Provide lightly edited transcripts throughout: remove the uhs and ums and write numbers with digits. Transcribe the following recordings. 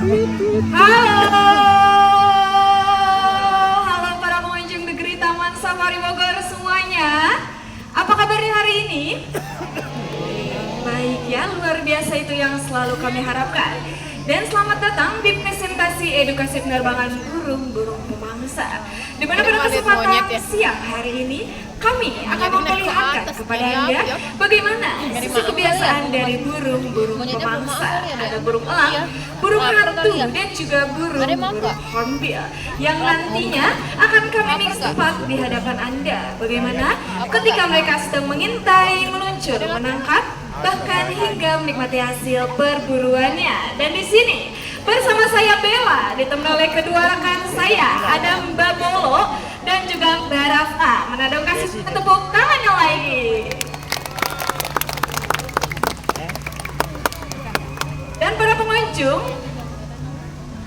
Halo, halo para pengunjung negeri Taman Safari Bogor semuanya. Apa kabarnya hari ini? Baik ya, luar biasa itu yang selalu kami harapkan. Dan selamat datang di presentasi edukasi penerbangan burung-burung pemangsa. Di mana pada kesempatan siang hari ini kami akan memperlihatkan kepada Anda bagaimana sisi kebiasaan dari burung-burung pemangsa. Ada burung elang, burung hantu, dan juga burung-burung hornbill yang nantinya akan kami mix tepat di hadapan Anda. Bagaimana ketika mereka sedang mengintai, meluncur, menangkap, bahkan hingga menikmati hasil perburuannya. Dan di sini bersama saya Bella, ditemani oleh kedua rekan saya, ada Mbak Bolo dan juga Mbak Rafa. Mana dong kasih tepuk tangannya lagi. Dan para pengunjung,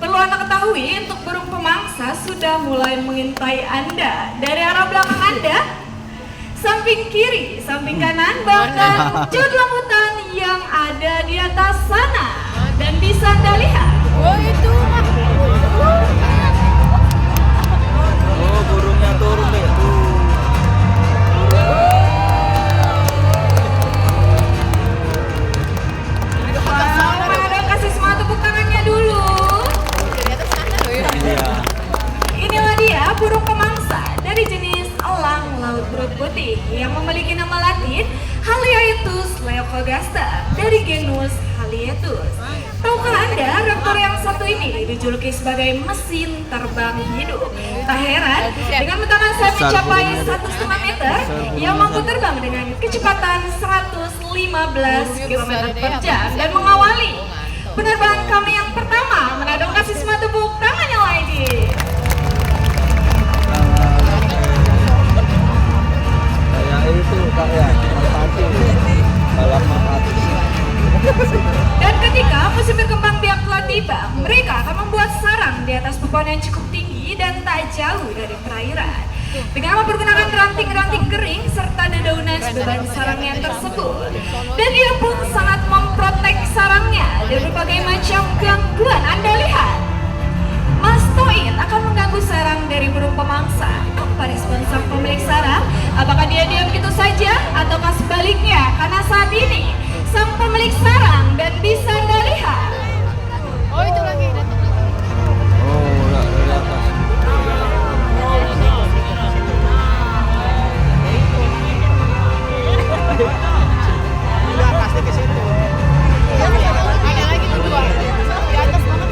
perlu Anda ketahui untuk burung pemangsa sudah mulai mengintai Anda dari arah belakang Anda, samping kiri, samping kanan, bahkan jauh dalam hutan yang ada di atas sana. Dan bisa Anda lihat, oh itu oh burungnya turun deh tuh. mana dong kasih semua tepuk tangannya dulu. dari atas sana loh ya. Iya. Inilah dia burung pemangsa dari jenis elang laut perut putih yang memiliki nama latin Haliaetus leucogaster dari genus Haliaetus. Tahukah Anda raptor yang satu ini dijuluki sebagai mesin terbang hidup? Tak heran dengan bentangan sayap mencapai 1,5 meter yang mampu terbang dengan kecepatan 115 km per jam dan mengawali penerbangan kami yang pertama. Mana dong kasih semua tepuk tangannya lagi. Kayak itu kak ya, merpati, balap merpati. Dan ketika musim berkembang biak telah tiba, mereka akan membuat sarang di atas pohon yang cukup tinggi dan tak jauh dari perairan. Dengan mempergunakan ranting-ranting kering serta dedaunan beban sarangnya tersebut. Dan dia pun sangat memprotek sarangnya dari berbagai macam gangguan. Anda lihat, mastoid akan mengganggu sarang dari burung pemangsa. Apa respon sang pemilik sarang? Apakah dia diam gitu saja ataukah sebaliknya? Karena saat ini sang pemilik sarang dan bisa Anda lihat, Oh itu lagi datang. Oh, udah dari atas. Udah pasti ke situ. Ada lagi tuh dua di atas banget.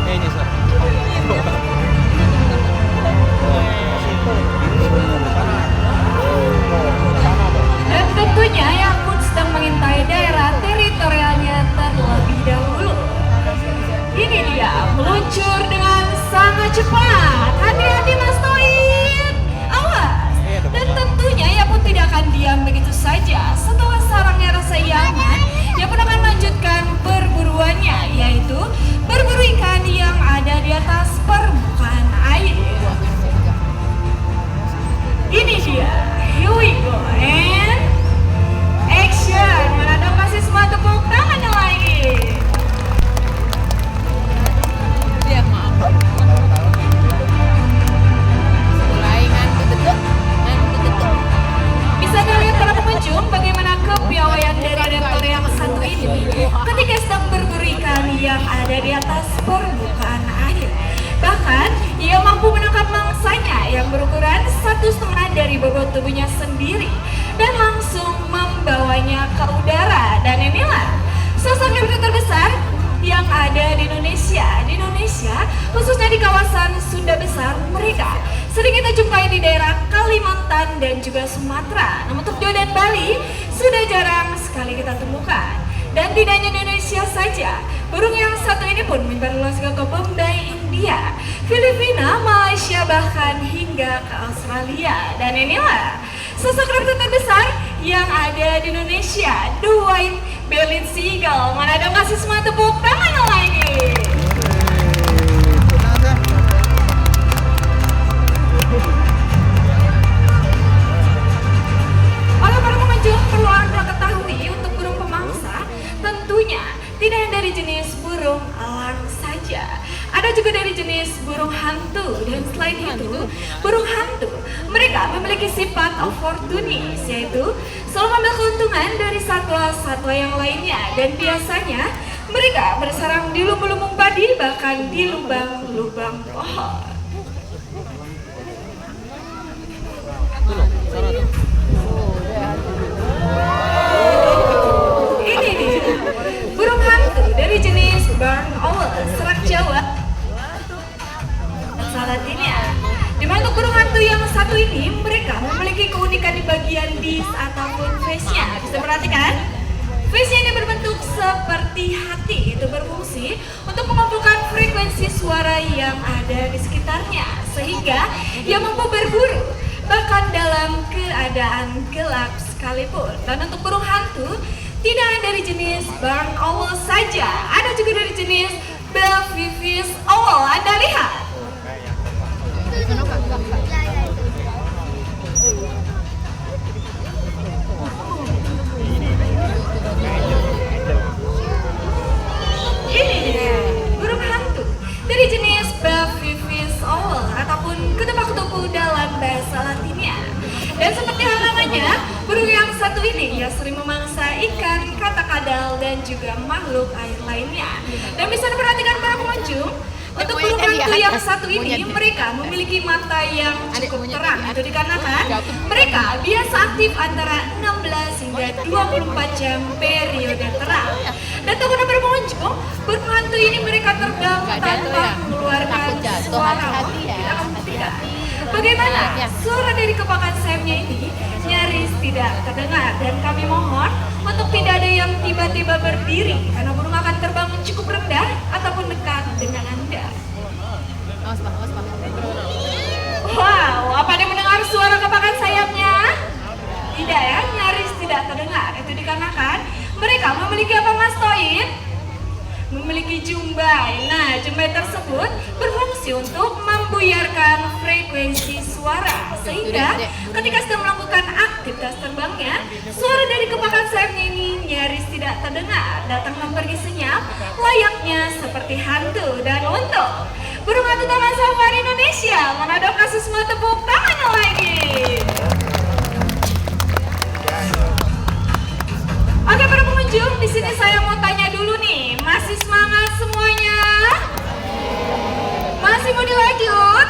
Ini sir. dan tentunya yang pun sedang mengintai daerah teritorialnya terlebih dahulu. Ini dia meluncur dengan sangat cepat. Hati-hati Mas Toin, awas. Dan tentunya ia pun tidak akan diam begitu saja. Setelah sarangnya rasa nyaman, ia pun akan melanjutkan perburuannya, yaitu berburu ikan yang ada di atas permukaan air. Ini dia, here we go and action. Mana dong kasih semua tepuk tangannya lagi. Dia maaf. Mulai ngantuk dedek. Bisa dilihat para pengunjung bagaimana kepiawaian dari raptor yang satu ini ketika sedang berburu ikan yang ada di atas permukaan air. Bahkan ia mampu menangkap mangsanya yang berukuran 1,5 dari bobot tubuhnya sendiri dan langsung membawanya ke udara. Dan inilah sosok raptor terbesar yang ada di Indonesia. Di Indonesia, khususnya di kawasan Sunda Besar, mereka sering kita jumpai di daerah Kalimantan dan juga Sumatera. Namun untuk Jawa dan Bali sudah jarang sekali kita temukan. Dan tidak hanya di Indonesia saja, burung yang satu ini pun menyebar luas ke Bombay, India, Filipina, Malaysia, bahkan hingga ke Australia. Dan inilah sosok raptor terbesar yang ada di Indonesia, the white-bellied seagull. Mana dong kasih semua tepuk tangannya lagi. Oleh para pengunjung, perlu Anda ketahui untuk burung pemangsa jenis burung elang saja. Ada juga dari jenis burung hantu, dan selain itu, burung hantu mereka memiliki sifat opportunis, yaitu selalu mengambil keuntungan dari satwa-satwa yang lainnya, dan biasanya mereka bersarang di lumbung-lumbung padi, bahkan di lubang-lubang pohon. Ini nih, burung hantu dari jenis barn owl, serak Jawa. Salah ini ya. Dimana untuk burung hantu yang satu ini, mereka memiliki keunikan di bagian dis ataupun face-nya. Bisa perhatikan? Face-nya ini berbentuk seperti hati, itu berfungsi untuk mengumpulkan frekuensi suara yang ada di sekitarnya, sehingga ia mampu berburu bahkan dalam keadaan gelap sekalipun. Dan untuk burung hantu tidak hanya dari jenis barn owl saja, ada juga dari jenis Belvivis owl. Anda lihat. Ini dia, burung hantu dari jenis Belvivis owl ataupun ketupat tuku dalam bahasa Latinnya. Dan seperti hal namanya, burung yang satu ini ia sering memangsa ikan, kata kadal, dan juga makhluk air lainnya. Dan bisa diperhatikan para pengunjung, untuk burung hantu yang satu ini mereka memiliki mata yang cukup terang. Itu dikarenakan mereka biasa aktif antara 16 hingga 24 jam periode terang. Dan untuk para pengunjung, burung hantu ini mereka terbang tanpa mengeluarkan suara. Tidak. Bagaimana suara dari kepakan sayapnya ini nyaris tidak terdengar, dan kami mohon untuk tidak ada yang tiba-tiba berdiri karena burung akan terbang cukup rendah ataupun dekat dengan Anda. Wow, apa Anda mendengar suara kepakan sayapnya? Tidak ya, nyaris tidak terdengar. Itu dikarenakan mereka memiliki apa, Mas Toib? Memiliki jumbai. Nah, jumbai tersebut berfungsi untuk membuyarkan frekuensi suara, sehingga ketika sedang melakukan aktivitas terbangnya, suara dari kepakan sayapnya ini nyaris tidak terdengar, datang dan pergi senyap layaknya seperti hantu. Dan untuk burung hantu Taman Safari Indonesia, mana dong kasih semua tepuk tangan lagi. Oke para pengunjung, di sini saya mau tanya dulu nih, masih semangat semuanya? Masih mau dilanjut?